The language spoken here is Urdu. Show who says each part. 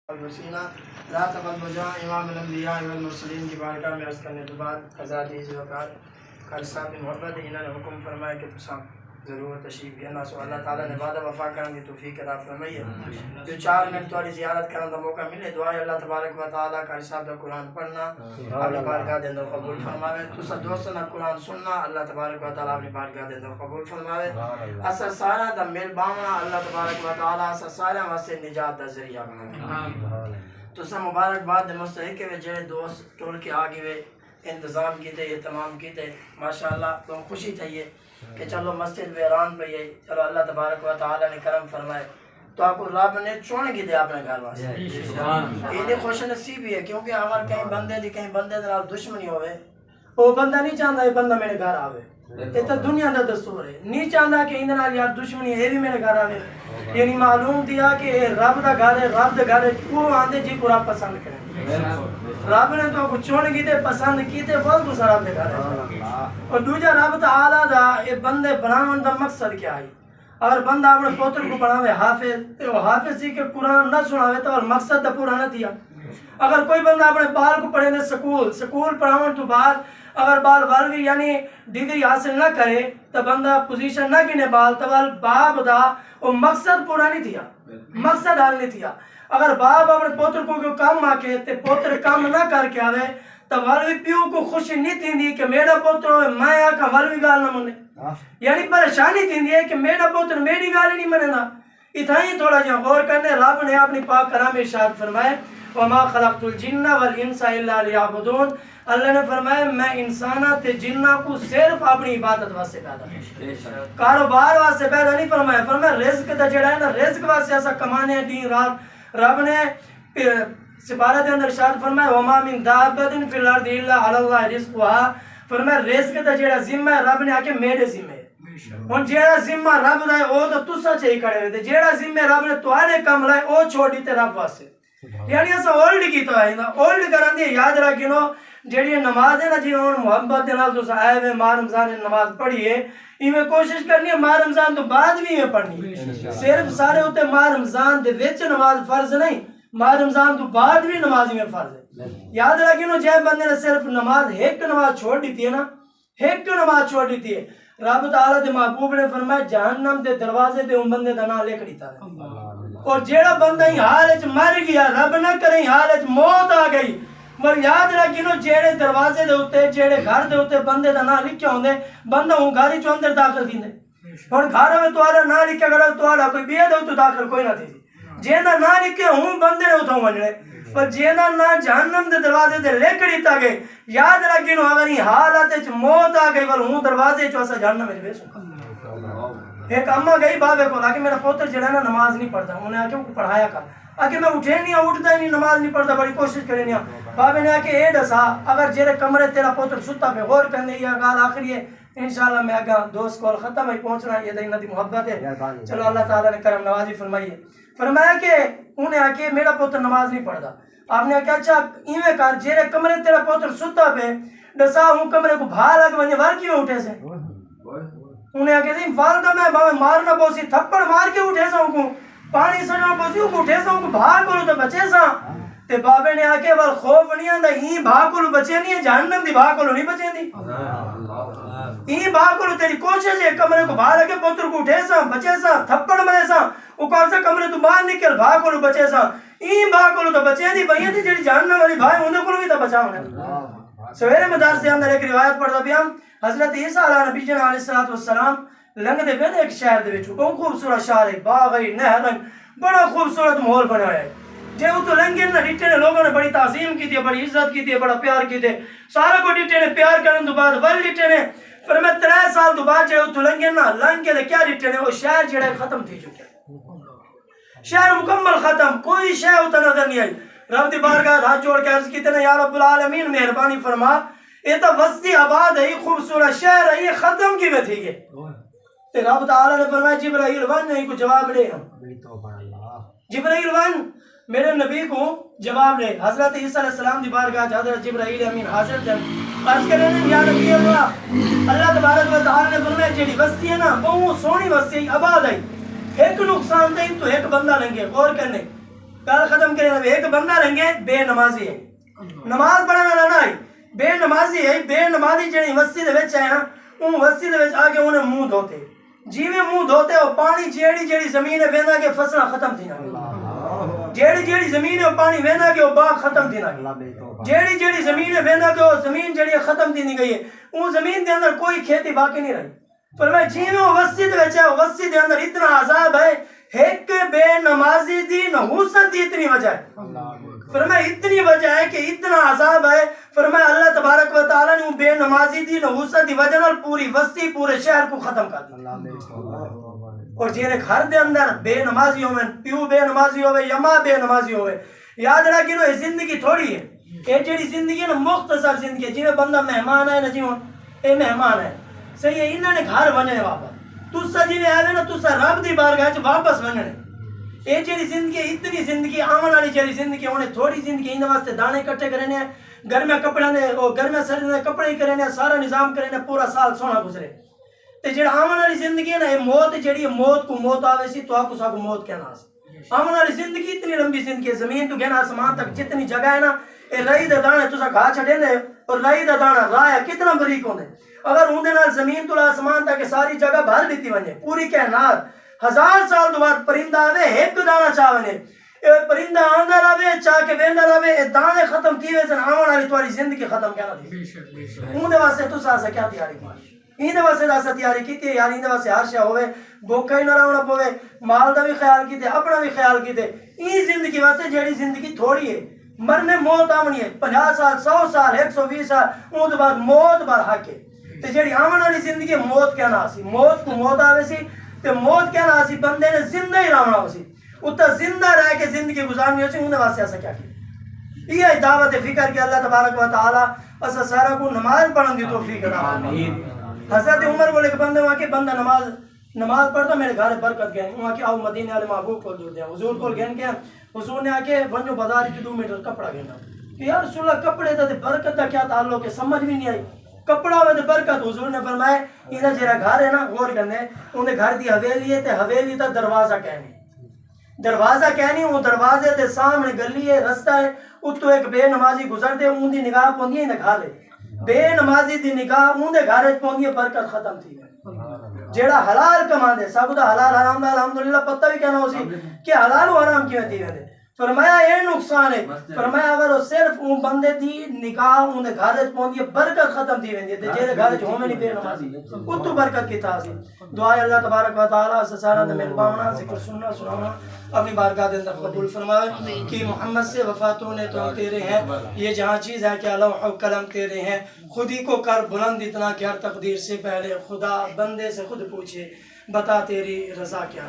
Speaker 1: الوسینہ لا تقل بجا امام الانبیاء والمرسلین کی بارگاہ میں عرض کرنے کے بعد حضرات عزیز وقار قاری صاحب محمد انہوں نے حکم فرمایا کہ تساں ضرور تشریف گیا سو اللہ تعالیٰ نے وعدہ وفا کرنے کی توفیق عطا فرمائی ہے. جو 4 منٹ تھوڑی زیارت کرنے کا موقع ملے دعا ہے اللہ تبارک و تعالیٰ قاری صاحب کا قرآن پڑھنا اپنی بارگاہ دے اندر قبول فرماوے. تساں دوستاں دا قرآن سننا اللہ تبارک و تعالیٰ اپنی بارگاہ دے اندر قبول فرماوے. اسا سارا دا میل باونا اللہ تبارک و تعالیٰ اسا سارا واسطے نجات دا ذریعہ بنائے. تساں مبارکباد دے مستحق ہے جڑے دوست ٹول کے آگے وے انتظام کیتے یہ تمام کیتے ماشاءاللہ تو خوشی تھئی کہ چلو مسجد ویران پہ ہے چلو اللہ تبارک و تعالیٰ نے کرم فرمائے تو آپ کو رب نے چون کی دے اپنے گھر واسطے. یہ خوش نصیبی ہے کیونکہ اگر کہیں بندے دی کہیں بندے دے نال دشمنی ہوئے وہ بندہ نہیں چاہتا یہ بندہ میرے گھر آوے. یہ تو دنیا دا دستور ہے نہیں چاہتا کہ اندر نال یار دشمنی ہے یہ بھی میرے گھر آوے. یعنی معلوم دیا کہ رب دا گھر ہے رب دا گھر ہے وہ آندے جی کو رب پسند کریں. رب نے تو کو چون کی دے پسند کیتے بہت کو رب دے گھر ہے. اور دوجا رب تعالیٰ دا یہ بندے بناون دا مقصد کیا ہے. اگر بندہ اپنے پوتر کو بناوے حافظ تو حافظ سی کہ قرآن نہ سناوے تو مقصد دا پورا نہ دیا. اگر کوئی بندہ اپنے بال کو پڑھے دے سکول پڑھاون تو بعد اگر بال والوی یعنی ڈگری حاصل نہ کرے تو بندہ پوزیشن نہ گنے بال تو باپ دا وہ مقصد پورا نہیں تھیا مقصد حال نہیں تھیا. اگر باپ اپنے پوتر کو کام آکے تے پوتر کام نہ کر کے آوے تو والوی پیو کو خوشی نہیں تھی کہ میرا پوتر ہوئے میں آکا والوی گال نہ منے. یعنی پریشانی تھی کہ میرا پوتر میری گال ہی نہیں منے نا. اتنا ہی تھوڑا جہاں غور کرنے رب نے اپنی پاک کلام ارشاد فرمائے وَمَا خَلَقْتُ الْجِنَّ وَالْإِنسَ إِلَّا لِيَعْبُدُونَ. اللہ نے فرمایا میں انسانہ تے جنہ کو صرف اپنی عبادت واسطے پیدا ہے کاروبار واسطے پیدا نہیں فرمایا. فرمایا رزق تے جڑا ہے نا رزق واسطے ایسا کمانے دین رات. رب نے سپارہ دے اندر ارشاد فرمایا وَمَا مِن دَابَّةٍ فِي الْأَرْضِ إِلَّا عَلَى اللَّهِ رِزْقُهَا. فرمایا رزق تے جڑا ذمہ ہے رب نے آکے میرے ذمہ ہے. ہن جڑا ذمہ رب دا ہے او تو تساں چے کھڑے ہوئے تے جڑا ذمہ رب نے تواڈے کم لائے او چھوڑی تے رب واسطے. یعنی ایسا اولڈ کی تو ہے اولڈ کرن دی یاد رکھنو جڑی نماز ہے نا جی ہن محبت دے نال تساں آئے ہوئے ماہ رمضان نماز پڑھی ہے ایویں کوشش کرنی ہے ماہ رمضان تو بعد بھی ایویں پڑھنی. صرف سارے ہوتے ماہ رمضان دے وچ نماز فرض نہیں ماہ رمضان تو بعد بھی نماز ایویں فرض ہے. یاد رکھنو جے بندے نے صرف نماز ایک نماز چھوڑ دیتی ہے نا ایک نماز چھوڑ دیتی ہے رب تعالیٰ دے محبوب نے فرمایا جہنم دے دروازے دے ان بندے دا نام لکھ دیتا ہے. اور جیڑا بندہ ہی حال اچ مر گیا رب نہ کرے حال اچ موت آ گئی مگر یاد رکھنو جیڑے دروازے دے اوتے جیڑے گھر دے اوتے بندے دا نام لکھیا ہوندے بندہ ہوں گھر وچ اندر داخل تھیندے. ہن گھر میں تہاڈا نام لکھیا گڑا تہاڈا کوئی بے دے تو داخل کوئی نہ تھی جیندا نام لکھیا ہوں بندے نے اتھوں ونجنے پر جیندا نام جہنم دے دروازے تے لکھ دیتا گئے. یاد رکھنو اگر ہی حالت وچ موت آ گئی ول ہوں دروازے چ اسا جہنم وچ بیسو. ایک اماں گئی بابے کو کہ میرا پوتر جڑا نا نماز نہیں پڑھتا انہیں آ کے پڑھایا کر آگے میں اٹھے نہیں اٹھتا ہی نہیں نماز نہیں پڑھتا بڑی کوشش کرے نہیں. بابے نے آ کے اے دسا اگر جیرے کمرے تیرا پوتر ستا پہ غور کرنے یہ گال آخری ہے انشاءاللہ میں آگا دوست کول ختم ہے پہنچنا یہ دینہ دی محبت ہے. چلو اللہ تعالیٰ نے کرم نوازی فرمائیے. فرمایا کہ انہیں آ کے میرا پوتر نماز نہیں پڑھتا. آپ نے کہا اچھا ایویں کر جیرے کمرے تیرا پوتر ستا پہ دسا ہوں کمرے کو بھا لگ ونجے وار کیوں اٹھے سے. انہیں آگے دیں والدہ میں مارنا پوسی تھپڑ مار کے اٹھے سا ہوں کو پانی سجنا پوسی ہوں کو اٹھے سا ہوں کو بھا کولو تو بچے سا. تے بابے نے آکے وال خوف نہیں آندہ ہی بھا کولو بچے نہیں ہے جہنم دی بھا کولو نہیں بچے دی. ہی بھا کولو تیری کوشش ہے کمرے کو بھا لگے پوتر کو اٹھے سا بچے سا تھپڑ مرے سا وہ کون سا کمرے تو باہر نکل بھا کولو بچے سا ہی بھا کولو تو بچے دی بھائیے دی جڑی جہنم والی بھائی انہیں کولو بھی تو بچا ہونے. سویرے مدارس دے اندر ایک روایت پڑھتا بیان حضرت عیسیٰ علیہ نبی جنہ علیہ السلام لنگ دے پہنے ایک شہر دے بیچو کون خوبصورت شہر ہے باغ ہے نہر بڑا خوبصورت ماحول بنا ہے. جے وہ تو لنگے نہ ڈٹے نے لوگوں نے بڑی تعظیم کی تھی بڑی عزت کی تھی بڑا پیار کی تھی سارا کو ڈٹے نے پیار کرنے تو بعد ول ڈٹے نے پھر میں 3 سال تو بعد جے وہ تو لنگے نہ لنگے دے کیا ڈٹے نے وہ شہر جڑا ختم تھی چکے شہر مکمل ختم کوئی شے ہوتا نظر نہیں آئی. رب دی بارگاہ ہاتھ جوڑ کے عرض کیتے نے یا رب العالمین مہربانی فرما یہ تو وسطی آباد ہے خوبصورت شہر ہے یہ ختم کی میں تھی ہے. تے رب تعالیٰ نے فرمایا جبرائیل ون نہیں کو جواب دے. جبرائیل ون میرے نبی کو جواب دے. حضرت عیسیٰ علیہ السلام دی بارگاہ حضرت جبرائیل امین حاضر جب عرض کرے نے یا نبی اللہ تبارک و تعالیٰ نے فرمایا جیڑی وسطی ہے نا بہت سونی وسطی آباد ہے ایک نقصان دے تو ایک بندہ لنگے غور کرنے گل ختم کرے ایک بندہ رنگے بے نمازی ہے نماز پڑھنا نہ آئی بے نمازی ہے بے نمازی جڑی وستی دے وچ ہے نا اون وستی دے وچ آ کے انہیں منہ دھوتے جیویں منہ دھوتے وہ پانی جیڑی زمین ہے ویندا کہ فصلاں ختم تھی نہ جیڑی زمین ہے وہ پانی ویندا کہ وہ باغ ختم تھی نہ جیڑی زمین ہے ویندا کہ وہ زمین جڑی ختم تھی نہیں گئی ہے اون زمین دے اندر کوئی کھیتی باقی نہیں رہی فرمایا جیویں وہ وستی دے وچ ہے وہ وستی دے اندر اتنا عذاب ہے ایک بے نمازی دی نحوست دی اتنی وجہ ہے فرمایا اتنی وجہ ہے کہ اتنا عذاب ہے فرمایا اللہ تبارک و تعالیٰ نے بے نمازی دی نحوست دی وجہ نال پوری وستی پورے شہر کو ختم کر دیا اور جیرے گھر دے اندر بے نمازی ہوئے پیو بے نمازی ہوئے یا ماں بے نمازی ہوئے یاد رکھیں یہ زندگی تھوڑی ہے یہ جڑی زندگی ہے نا مختصر زندگی ہے جنہیں بندہ مہمان ہے نا جی اے مہمان ہے صحیح ہے انہوں نے گھر بننے واپس تسا جی آئے نا تسا رب دی بارگاہ واپس بننے یہ جڑی زندگی اتنی زندگی آمن والی جڑی زندگی انہیں تھوڑی زندگی ان واسطے دانے کٹھے کرنے ہیں گرمیاں کپڑے نے گرمیاں سردی نے کپڑے ہی کرنے سارا نظام کرنے پورا سال سونا گزرے تے جڑا آمن والی زندگی ہے نا یہ موت جڑی ہے موت کو موت آوے سی تو آپ کو ساکو موت کہنا سی آمن والی زندگی اتنی لمبی زندگی ہے زمین تو گہنا آسمان تک جتنی جگہ ہے نا یہ رائی دے دانے تسا گھا چھڑے دے اور رائی دا دانا رایا کتنا بریک ہوندے اگر ہوندے نال زمین تو آسمان تک ساری جگہ بھر دیتی ونجے پوری کائنات 1000 سال تو بعد پرندہ آوے ایک دانا چاہوے پرندہ آندا رہے چاہ کے ویندا رہے دانے ختم کیوے سن آمن والی تمہاری زندگی ختم کہنا تھی اون واسطے تسا اسا کیا تیاری کی این واسطے اسا تیاری کیتی ہے یار این واسطے ہر شے ہوے بھوکا ہی نہ رہنا پوے مال دا بھی خیال کیتے اپنا بھی خیال کیتے این زندگی واسطے جیڑی زندگی تھوڑی ہے مرنے موت آمنی ہے 50 سال 100 سال 120 سال اون دے بعد موت بر حق ہے تے جیڑی آمن والی زندگی موت کہنا سی موت کو موت آوے سی تے موت کہنا سی بندے نے زندہ ہی رہنا ہو سی اتا زندہ رہ کے زندگی گزارنی ہو سی انہیں واسطے ایسا کیا کی یہ دعوت فکر کہ اللہ تبارک و تعالی اسا سارا کو نماز پڑھن دی توفیق عطا حضرت عمر کو ایک بندے وہاں کہ بندہ نماز پڑھتا میرے گھر برکت گئے وہاں کہ آؤ مدینے والے محبوب کو دور دیا حضور کو گئن کیا حضور نے آکے ونجو بازار کی 2 میٹر کپڑا گئنا کہ یا رسول اللہ کپڑے دا برکت دا کیا تعلق ہے سمجھ بھی نہیں آئی کپڑا میں برکت حضور نے فرمایا انہا جیرا گھر ہے نا غور کرنے انہیں گھر دی حویلی ہے تے حویلی تا دروازہ کہنے دروازہ کہنی وہ دروازے دے سامنے گلی ہے رستہ ہے اتو ایک بے نمازی گزر دے اون دی نگاہ پوندی ہے نکھا لے بے نمازی دی نگاہ اون دے گھر پوندی ہے برکت ختم تھی جیڑا حلال کما دے ساکو دا حلال حرام دا الحمدللہ پتہ بھی کہنا ہو سی کہ حلال و حرام کیوں تھی دے فرمایا یہ نقصان ہے فرمایا اگر وہ صرف اون بندے دی نکاح اون گھر وچ پوندی ہے برکت ختم تھی ویندی تے جے گھر وچ ہووے نہیں بے نمازی اتو برکت کی تھا سی دعا اللہ تبارک و تعالی سے سارا دے مل پاونا ذکر سننا سنانا اپنی بارگاہ دے اندر قبول فرمائے کہ محمد سے وفاتوں نے تو ہم تیرے ہیں یہ جہاں چیز ہے کہ لوح و قلم تیرے ہیں خود ہی کو کر بلند اتنا کہ ہر تقدیر سے پہلے خدا بندے سے خود پوچھے بتا تیری رضا کیا